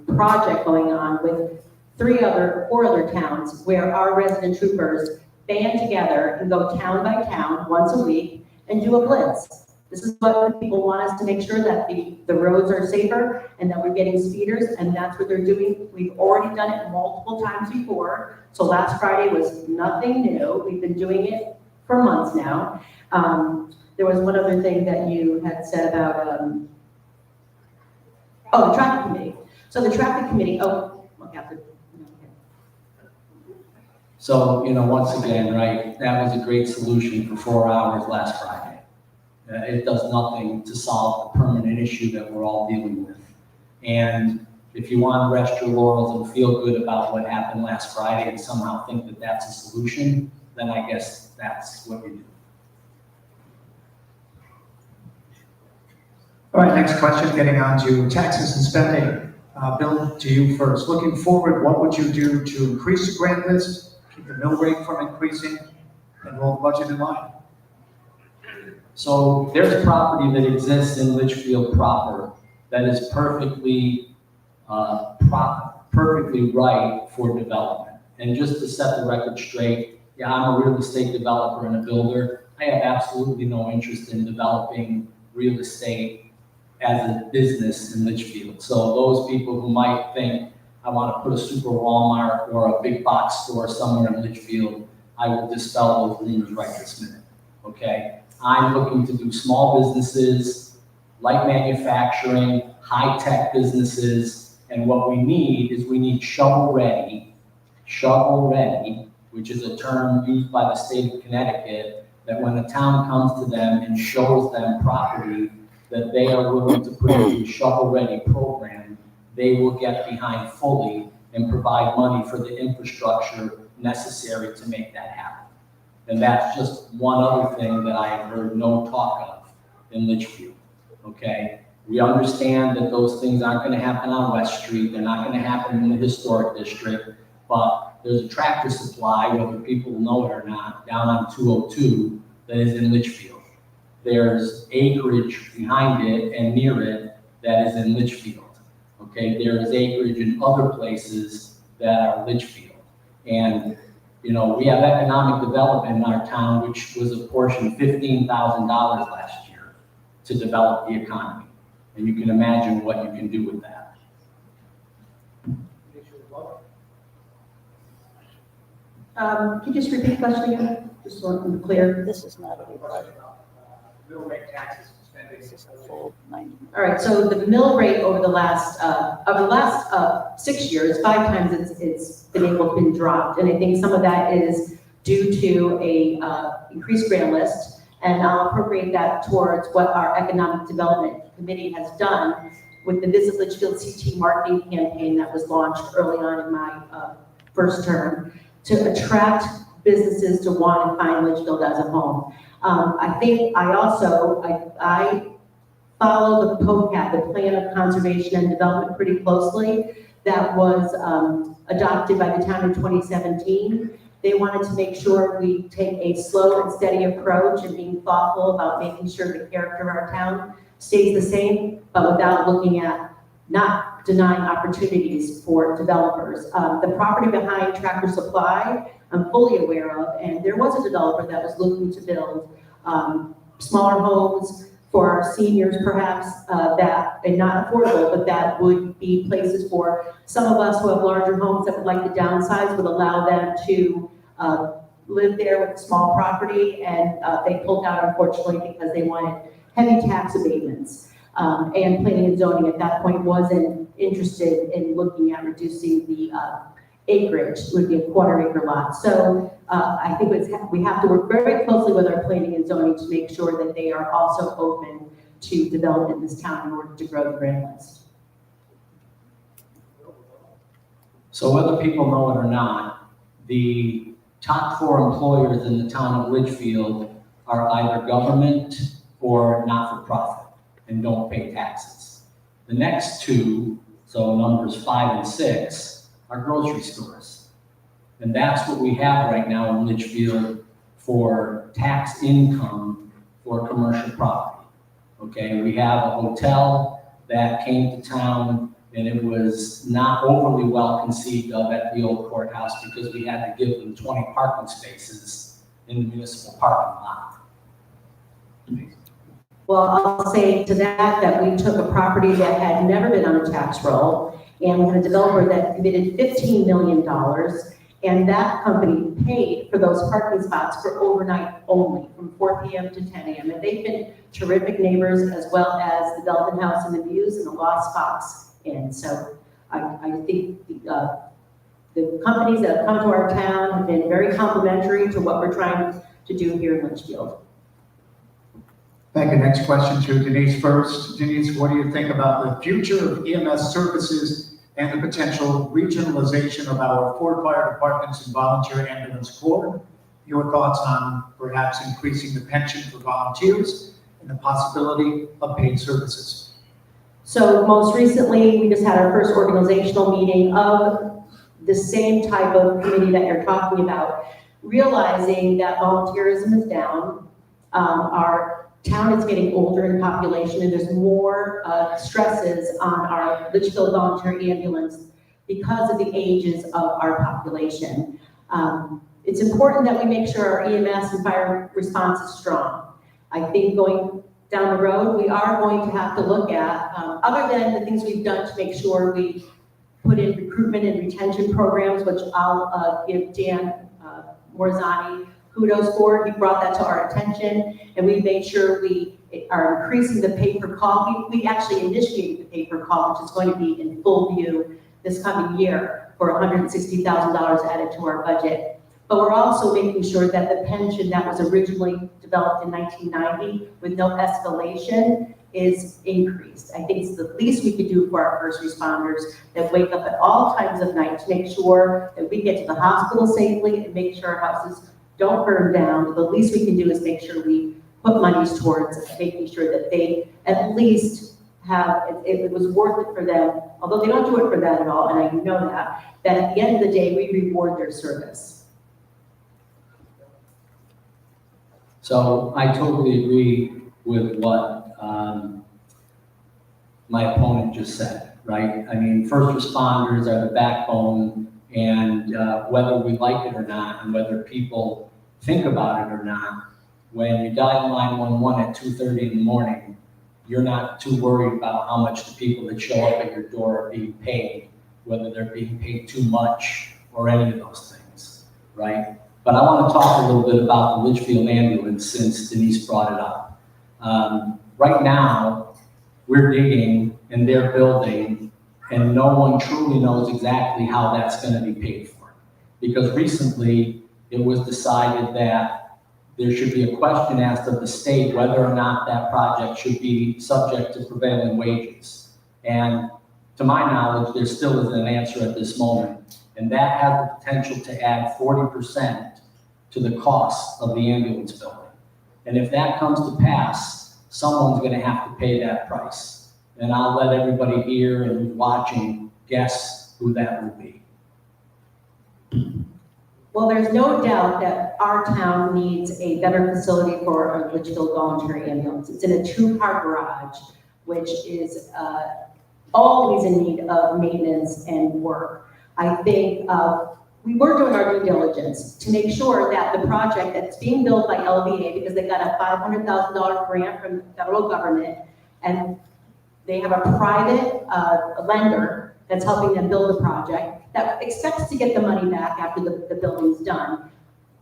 project going on with 4 other towns where our resident troopers band together and go town by town once a week and do a blitz. This is what the people want us to make sure that the roads are safer and that we're getting speeders, and that's what they're doing. We've already done it multiple times before. So last Friday was nothing new. We've been doing it for months now. There was one other thing that you had said about Oh, the traffic committee. So the traffic committee, So, once again, right, that was a great solution for 4 hours last Friday. It does nothing to solve the permanent issue that we're all dealing with. And if you want to rest your laurels and feel good about what happened last Friday and somehow think that that's a solution, then I guess that's what you do. All right, next question, getting on to taxes and spending. Bill, to you first. Looking forward, what would you do to increase the grant list, keep the mill rate from increasing, and roll the budget in line? So there's property that exists in Litchfield proper that is perfectly right for development. And just to set the record straight, yeah, I'm a real estate developer and a builder. I have absolutely no interest in developing real estate as a business in Litchfield. So those people who might think, I want to put a super Walmart or a big box store somewhere in Litchfield, I will dispel those rumors right this minute, okay? I'm looking to do small businesses, light manufacturing, high-tech businesses, and what we need shovel-ready, which is a term used by the state of Connecticut, that when a town comes to them and shows them property that they are willing to put into a shovel-ready program, they will get behind fully and provide money for the infrastructure necessary to make that happen. And that's just one other thing that I have heard no talk of in Litchfield, okay? We understand that those things aren't gonna happen on West Street, they're not gonna happen in the historic district, but there's a tractor supply, whether people know it or not, down on 202 that is in Litchfield. There's acreage behind it and near it that is in Litchfield, okay? There is acreage in other places that are Litchfield. And, we have economic development in our town, which was apportioned $15,000 last year to develop the economy. And you can imagine what you can do with that. can you just repeat the question again? Just so I'm clear. This is not a rebuttal. Mill rate taxes and spending. This is a full 90. All right, so the mill rate over the last 6 years, 5 times it's been able to be dropped. And I think some of that is due to a increased grant list, and I'll appropriate that towards what our Economic Development Committee has done with the Visit Litchfield CT marketing campaign that was launched early on in my first term to attract businesses to want and find Litchfield as a home. I think I follow the POCAD, the Plan of Conservation and Development, pretty closely. That was adopted by the town in 2017. They wanted to make sure we take a slow and steady approach and being thoughtful about making sure the character of our town stays the same, but without looking at not denying opportunities for developers. The property behind Tractor Supply, I'm fully aware of, and there was a developer that was looking to build smaller homes for our seniors perhaps, that, and not affordable, but that would be places for some of us who have larger homes that would like to downsize, would allow them to live there with a small property, and they pulled out unfortunately because they wanted heavy tax abatements. And planning and zoning at that point wasn't interested in looking at reducing the acreage, would be a 1/4 acre lot. So I think we have to work very closely with our planning and zoning to make sure that they are also open to development in this town in order to grow the grant list. So whether people know it or not, the top 4 employers in the town of Litchfield are either government or not-for-profit and don't pay taxes. The next 2, so numbers 5 and 6, are grocery stores. And that's what we have right now in Litchfield for tax income for commercial property. Okay, we have a hotel that came to town and it was not overly well conceived of at the old courthouse because we had to give them 20 parking spaces in the municipal parking lot. Well, I'll say to that we took a property that had never been on a tax roll, and we had a developer that committed $15 million, And that company paid for those parking spots for overnight only, from 4 p.m. to 10 a.m. And they've been terrific neighbors, as well as the Belden House and the Views and the Lost Fox Inn. So I think the companies that have come to our town have been very complimentary to what we're trying to do here in Litchfield. Thank you. Next question to Denise first. Denise, what do you think about the future of EMS services and the potential regionalization of our 4 fire departments and volunteer ambulance corps? Your thoughts on perhaps increasing the pension for volunteers and the possibility of paid services? So most recently, we just had our first organizational meeting of the same type of committee that you're talking about, realizing that volunteerism is down. Our town is getting older in population, and there's more stresses on our Litchfield volunteer ambulance because of the ages of our population. It's important that we make sure our EMS and fire response is strong. I think going down the road, we are going to have to look at, other than the things we've done to make sure we put in recruitment and retention programs, which I'll give Dan Morzani kudos for. He brought that to our attention, and we made sure we are increasing the pay per call. We actually initiated the pay per call, which is going to be in full view this coming year for $160,000 added to our budget. But we're also making sure that the pension that was originally developed in 1990 with no escalation is increased. I think it's the least we could do for our first responders that wake up at all times of night to make sure that we get to the hospital safely and make sure our houses don't burn down. The least we can do is make sure we put monies towards making sure that they at least have, it was worth it for them, although they don't do it for that at all, and I know that at the end of the day, we reward their service. So I totally agree with what my opponent just said, right? I mean, first responders are the backbone, and whether we like it or not, and whether people think about it or not, when you dial 911 at 2:30 in the morning, you're not too worried about how much the people that show up at your door are being paid, whether they're being paid too much or any of those things, right? But I want to talk a little bit about the Litchfield ambulance since Denise brought it up. Right now, we're digging and they're building, and no one truly knows exactly how that's going to be paid for. Because recently, it was decided that there should be a question asked of the state whether or not that project should be subject to prevailing wages. And to my knowledge, there still isn't an answer at this moment. And that has the potential to add 40% to the cost of the ambulance building. And if that comes to pass, someone's going to have to pay that price. And I'll let everybody here and who's watching guess who that will be. Well, there's no doubt that our town needs a better facility for our Litchfield volunteer ambulance. It's in a 2-car garage, which is always in need of maintenance and work. I think we were doing our due diligence to make sure that the project that's being built by LVA, because they got a $500,000 grant from the federal government, and they have a private lender that's helping them build the project, that expects to get the money back after the building's done.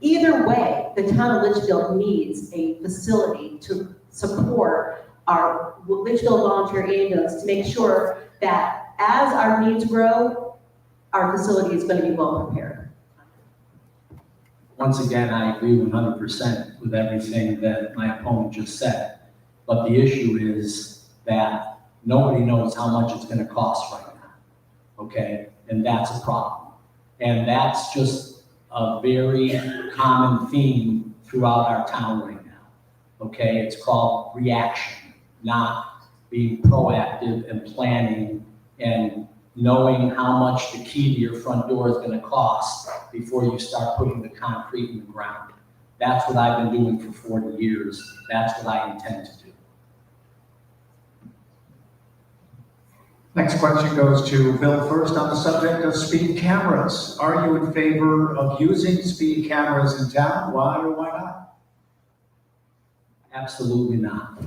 Either way, the town of Litchfield needs a facility to support our Litchfield volunteer ambulance to make sure that as our needs grow, our facility is going to be well prepared. Once again, I agree 100% with everything that my opponent just said. But the issue is that nobody knows how much it's going to cost right now, okay? And that's a problem. And that's just a very common theme throughout our town right now, okay? It's called reaction, not being proactive and planning and knowing how much the key to your front door is going to cost before you start putting the concrete in the ground. That's what I've been doing for 40 years. That's what I intend to do. Next question goes to Bill first on the subject of speed cameras. Are you in favor of using speed cameras in town? Why or why not? Absolutely not.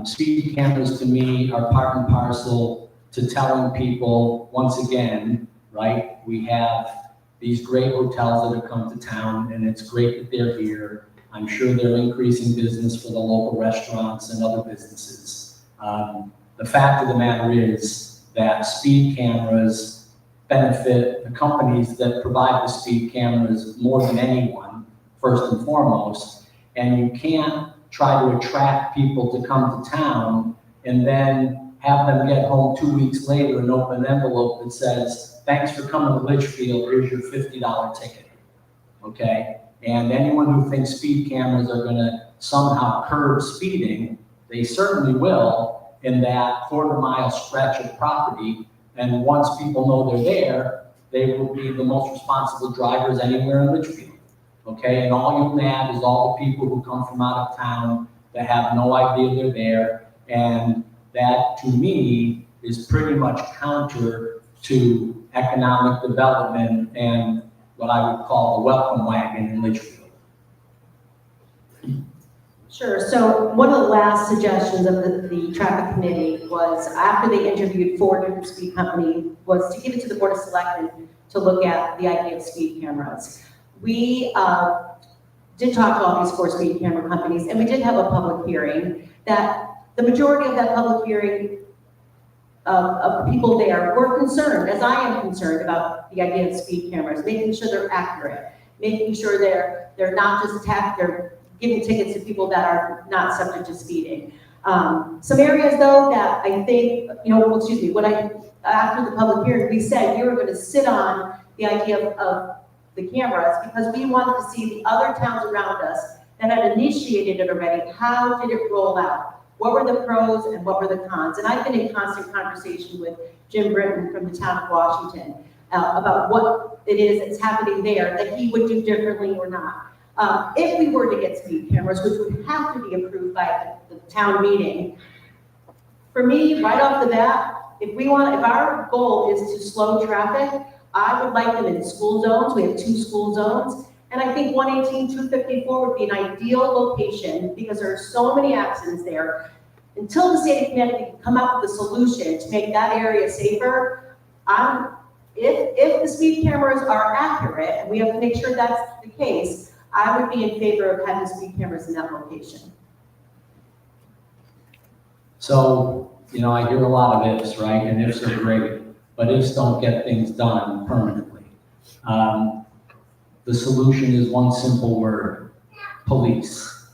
Speed cameras to me are part and parcel to telling people, once again, right, we have these great hotels that have come to town, and it's great that they're here. I'm sure they're increasing business for the local restaurants and other businesses. The fact of the matter is that speed cameras benefit the companies that provide the speed cameras more than anyone, first and foremost. And you can't try to attract people to come to town and then have them get home 2 weeks later and open an envelope that says, "Thanks for coming to Litchfield, here's your $50 ticket." Okay? And anyone who thinks speed cameras are gonna somehow curb speeding, they certainly will in that quarter-mile stretch of property. And once people know they're there, they will be the most responsible drivers anywhere in Litchfield. Okay? And all you'll have is all the people who come from out of town that have no idea they're there. And that, to me, is pretty much counter to economic development and what I would call a welcome wagon in Litchfield. Sure. So one of the last suggestions of the traffic committee was, after they interviewed 4 different speed companies, was to give it to the Board of Selectmen to look at the idea of speed cameras. We did talk to all these 4 speed camera companies, and we did have a public hearing. That the majority of that public hearing of people there were concerned, as I am concerned, about the idea of speed cameras, making sure they're accurate, making sure they're not just they're giving tickets to people that are not subject to speeding. Some areas though that I think, after the public hearing, we said you were going to sit on the idea of the cameras because we wanted to see the other towns around us that had initiated it already. How did it roll out? What were the pros and what were the cons? And I've been in constant conversation with Jim Britton from the town of Washington about what it is that's happening there that he would do differently or not. If we were to get speed cameras, which would have to be approved by the town meeting, for me, right off the bat, if our goal is to slow traffic, I would like them in school zones. We have 2 school zones. And I think 118, 254 would be an ideal location because there are so many accidents there. Until the state of Connecticut can come up with a solution to make that area safer, if the speed cameras are accurate, and we have to make sure that's the case, I would be in favor of having speed cameras in that location. So, I hear a lot of ifs, right? And ifs are great, but ifs don't get things done permanently. The solution is one simple word: police.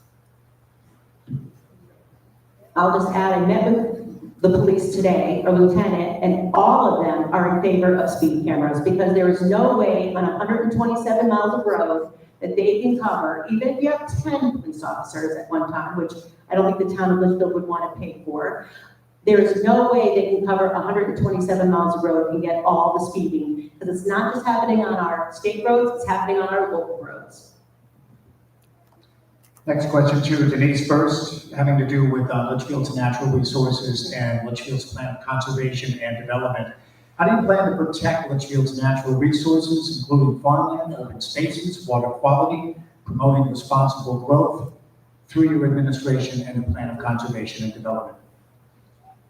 I'll just add, I met with the police today, a lieutenant, and all of them are in favor of speed cameras because there is no way on 127 miles of road that they can cover, even if you have 10 police officers at one time, which I don't think the town of Litchfield would want to pay for. There is no way they can cover 127 miles of road and get all the speeding, because it's not just happening on our state roads, it's happening on our local roads. Next question to Denise first, having to do with Litchfield's natural resources and Litchfield's plan of conservation and development. How do you plan to protect Litchfield's natural resources, including farmland, open spaces, water quality, promoting responsible growth through your administration and the plan of conservation and development?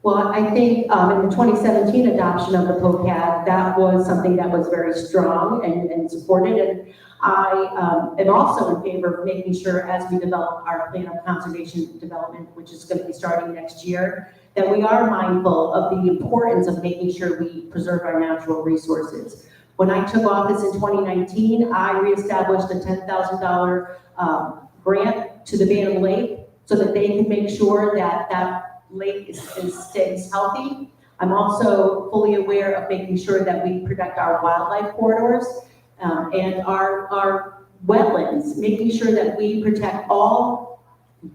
Well, I think in the 2017 adoption of the POCAD, that was something that was very strong and supported. And I am also in favor of making sure, as we develop our plan of conservation and development, which is going to be starting next year, that we are mindful of the importance of making sure we preserve our natural resources. When I took office in 2019, I reestablished a $10,000 grant to the Bantam Lake so that they can make sure that that lake stays healthy. I'm also fully aware of making sure that we protect our wildlife corridors and our wetlands, making sure that we protect all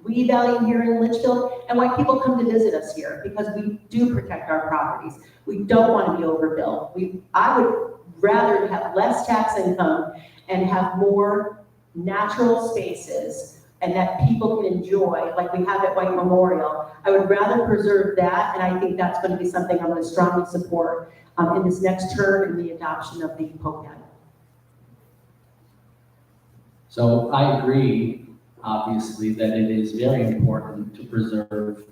we value here in Litchfield and why people come to visit us here, because we do protect our properties. We don't want to be overbuilt. I would rather have less tax income and have more natural spaces and that people can enjoy, like we have at White Memorial. I would rather preserve that, and I think that's going to be something I'm going to strongly support in this next term in the adoption of the POCAD. So I agree, obviously, that it is very important to preserve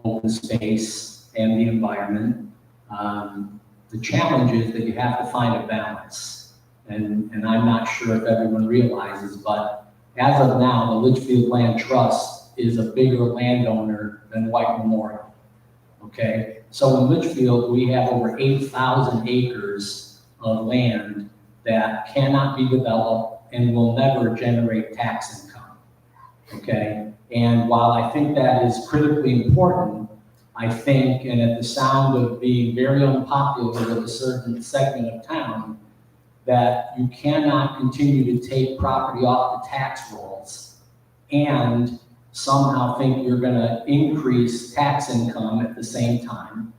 open space and the environment. The challenge is that you have to find a balance. and I'm not sure if everyone realizes, but as of now, the Litchfield Land Trust is a bigger landowner than White Memorial, okay? So in Litchfield, we have over 8,000 acres of land that cannot be developed and will never generate tax income, okay? And while I think that is critically important, I think, and at the sound of being very unpopular with a certain segment of town, that you cannot continue to take property off the tax rolls and somehow think you're gonna increase tax income at the same time.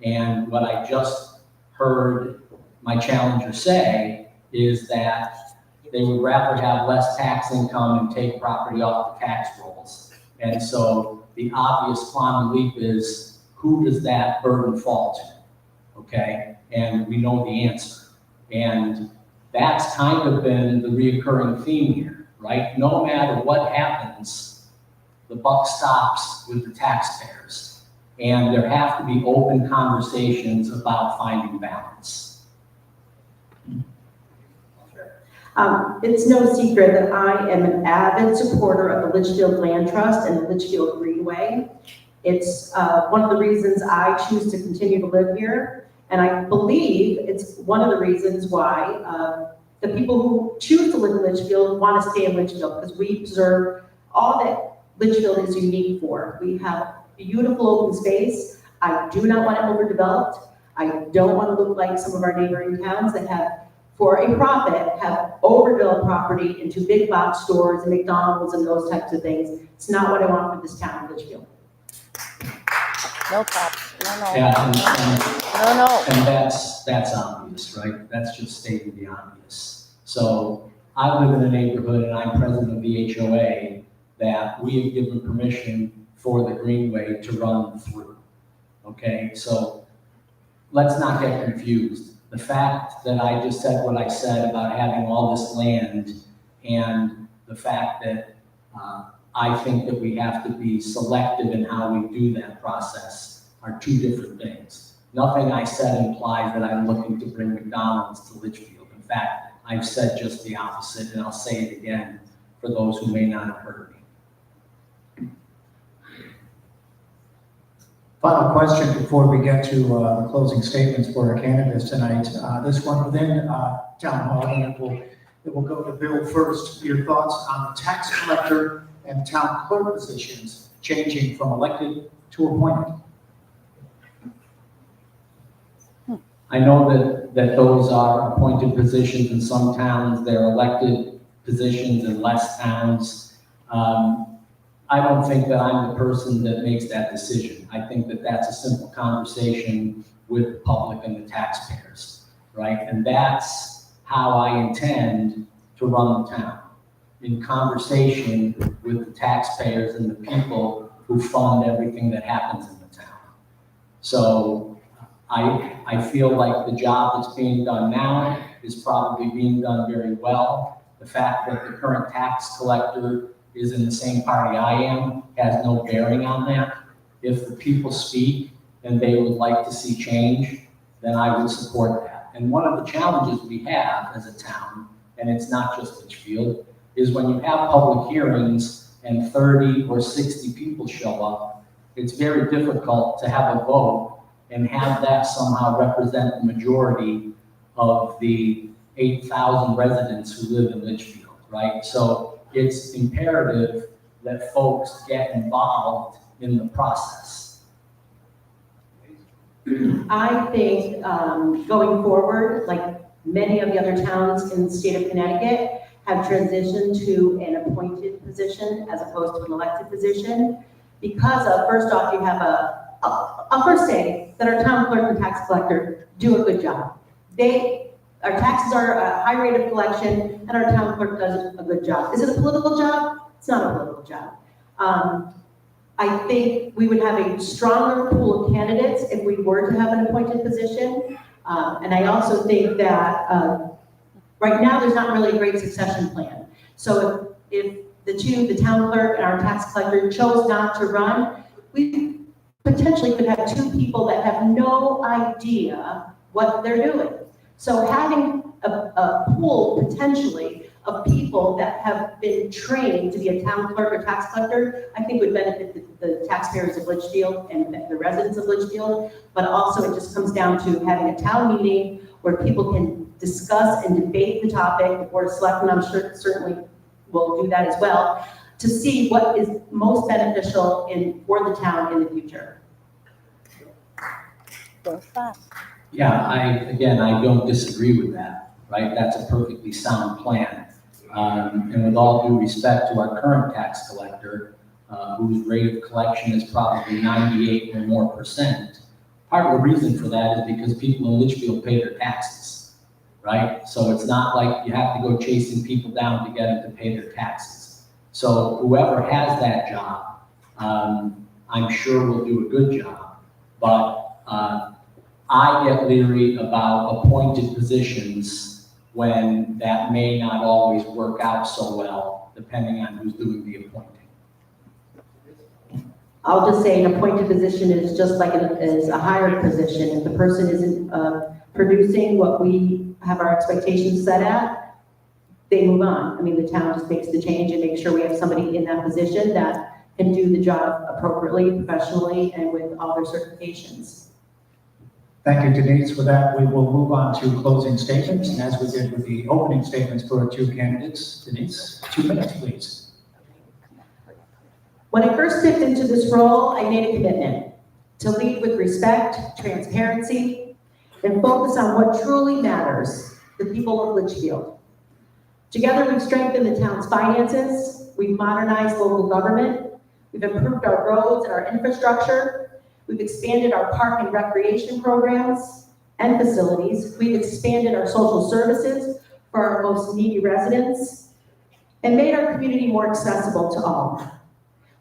And what I just heard my challenger say is that they would rather have less tax income and take property off the tax rolls. And so the obvious quantum leap is, who does that burden fall to, okay? And we know the answer. And that's kind of been the reoccurring theme here, right? No matter what happens, the buck stops with the taxpayers. And there have to be open conversations about finding balance. It's no secret that I am an avid supporter of the Litchfield Land Trust and the Litchfield Greenway. It's one of the reasons I choose to continue to live here. And I believe it's one of the reasons why the people who choose to live in Litchfield want to stay in Litchfield, because we preserve all that Litchfield is unique for. We have beautiful open space. I do not want it overdeveloped. I don't want to look like some of our neighboring towns that have, for a profit, have overbuilt property into big box stores and McDonald's and those types of things. It's not what I want for this town of Litchfield. No props, no. Yeah, No. and that's obvious, right? That's just stating the obvious. So I live in a neighborhood, and I'm president of the HOA, that we have given permission for the Greenway to run through, okay? So let's not get confused. The fact that I just said what I said about having all this land, and the fact that I think that we have to be selective in how we do that process are two different things. Nothing I said implies that I'm looking to bring McDonald's to Litchfield. In fact, I've said just the opposite, and I'll say it again for those who may not have heard me. Final question before we get to the closing statements for our candidates tonight. This one within Town Hall, and it will go to Bill first. Your thoughts on the tax collector and town clerk positions changing from elected to appointed? I know that those are appointed positions in some towns. They're elected positions in less towns. I don't think that I'm the person that makes that decision. I think that that's a simple conversation with the public and the taxpayers, right? And that's how I intend to run the town, in conversation with the taxpayers and the people who fund everything that happens in the town. So I feel like the job that's being done now is probably being done very well. The fact that the current tax collector is in the same party I am has no bearing on that. If the people speak and they would like to see change, then I would support that. And one of the challenges we have as a town, and it's not just Litchfield, is when you have public hearings and 30 or 60 people show up, it's very difficult to have a vote and have that somehow represent the majority of the 8,000 residents who live in Litchfield, right? So it's imperative that folks get involved in the process. I think going forward, like many of the other towns in the state of Connecticut have transitioned to an appointed position as opposed to an elected position, because of, first off, you have I'll first say that our town clerk and tax collector do a good job. Our taxes are a high rate of collection, and our town clerk does a good job. Is it a political job? It's not a political job. I think we would have a stronger pool of candidates if we were to have an appointed position. And I also think that right now there's not really a great succession plan. So if the town clerk and our tax collector chose not to run, we potentially could have two people that have no idea what they're doing. So having a pool potentially of people that have been trained to be a town clerk or tax collector, I think would benefit the taxpayers of Litchfield and the residents of Litchfield. But also it just comes down to having a town meeting where people can discuss and debate the topic. The Board of Selectmen, I'm sure, certainly will do that as well, to see what is most beneficial for the town in the future. Go fast. Yeah, I don't disagree with that, right? That's a perfectly sound plan. And with all due respect to our current tax collector, whose rate of collection is probably 98 or more %, part of the reason for that is because people in Litchfield pay their taxes, right? So it's not like you have to go chasing people down to get them to pay their taxes. So whoever has that job, I'm sure will do a good job. But I get leery about appointed positions when that may not always work out so well, depending on who's doing the appointing. I'll just say an appointed position is just like is a hired position. If the person isn't producing what we have our expectations set at, they move on. I mean, the town just makes the change and makes sure we have somebody in that position that can do the job appropriately, professionally, and with all their certifications. Thank you, Denise. For that, we will move on to closing statements. And as we did with the opening statements for our two candidates, Denise, 2 minutes, please. When I first stepped into this role, I made a commitment to lead with respect, transparency, and focus on what truly matters, the people of Litchfield. Together, we've strengthened the town's finances, we've modernized local government, we've improved our roads and our infrastructure, we've expanded our park and recreation programs and facilities, we've expanded our social services for our most needy residents, and made our community more accessible to all.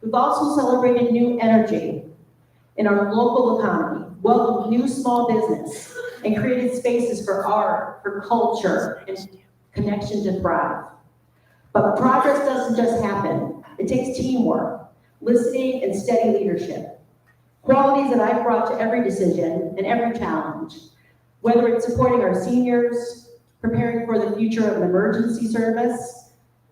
We've also celebrated new energy in our local economy, welcomed new small business, and created spaces for art, for culture, and connection to thrive. But progress doesn't just happen. It takes teamwork, listening, and steady leadership. Qualities that I've brought to every decision and every challenge, whether it's supporting our seniors, preparing for the future of an emergency service,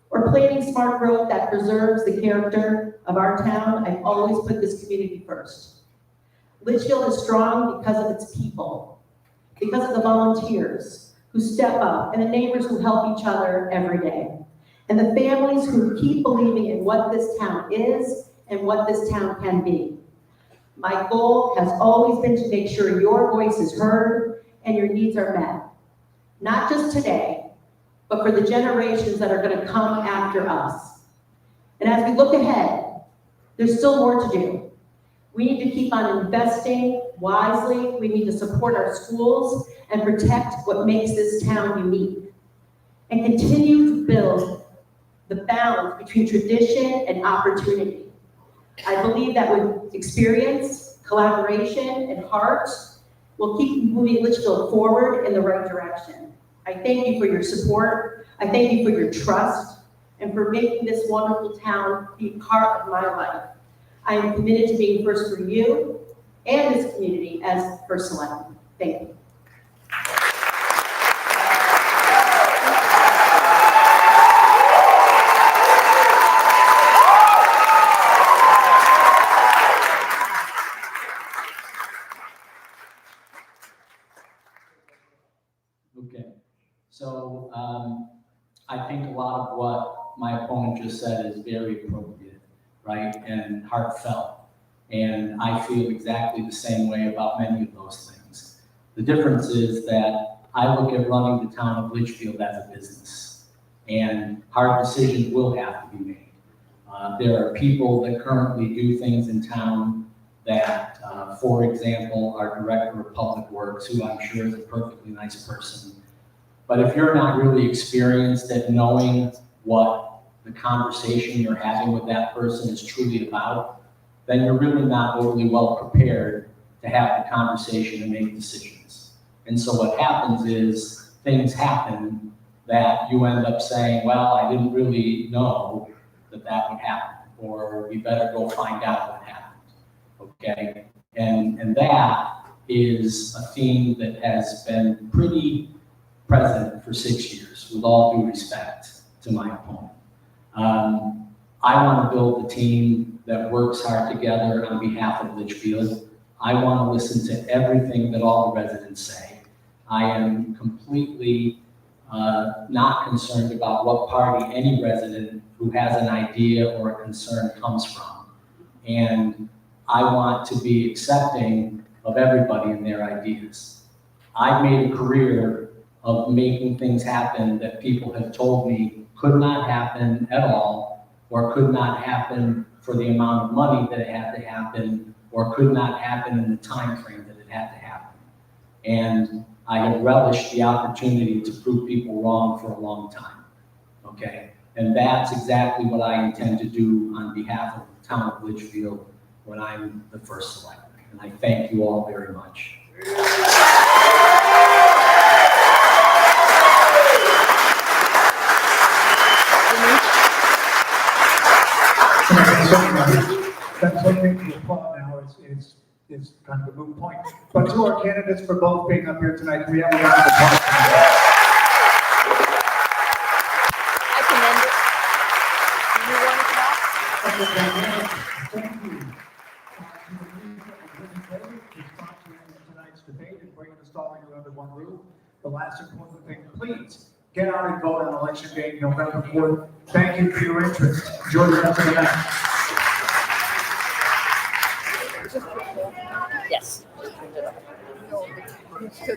or planning smart growth that preserves the character of our town, I've always put this community first. Litchfield is strong because of its people, because of the volunteers who step up, and the neighbors who help each other every day, and the families who keep believing in what this town is and what this town can be. My goal has always been to make sure your voice is heard and your needs are met, not just today, but for the generations that are going to come after us. And as we look ahead, there's still more to do. We need to keep on investing wisely. We need to support our schools and protect what makes this town unique, and continue to build the balance between tradition and opportunity. I believe that with experience, collaboration, and heart, we'll keep moving Litchfield forward in the right direction. I thank you for your support. I thank you for your trust and for making this wonderful town be part of my life. I am committed to being first for you and this community as first selectman. Thank you. Okay, so I think a lot of what my opponent just said is very appropriate, right, and heartfelt. And I feel exactly the same way about many of those things. The difference is that I look at running the town of Litchfield as a business, and hard decisions will have to be made. There are people that currently do things in town that, for example, our Director of Public Works, who I'm sure is a perfectly nice person. But if you're not really experienced at knowing what the conversation you're having with that person is truly about, then you're really not overly well prepared to have the conversation and make decisions. And so what happens is things happen that you end up saying, well, I didn't really know that that would happen, or we better go find out what happened, okay? And that is a theme that has been pretty president for 6 years, with all due respect to my opponent. I want to build a team that works hard together on behalf of Litchfield. I want to listen to everything that all the residents say. I am completely not concerned about what party any resident who has an idea or a concern comes from. And I want to be accepting of everybody and their ideas. I've made a career of making things happen that people have told me could not happen at all, or could not happen for the amount of money that it had to happen, or could not happen in the time frame that it had to happen. And I have relished the opportunity to prove people wrong for a long time, okay? And that's exactly what I intend to do on behalf of the town of Litchfield when I'm the first selectman. And I thank you all very much. That's something to applaud now is kind of a moot point. But to our candidates for both being up here tonight, we have a round of applause. I commend it. Do you want to come out? Thank you. Tonight's debate and bringing us all under one roof. The last important thing, please get out and vote on election day, November 4th. Thank you for your interest. Enjoy the rest of the night. Yes. No, it's the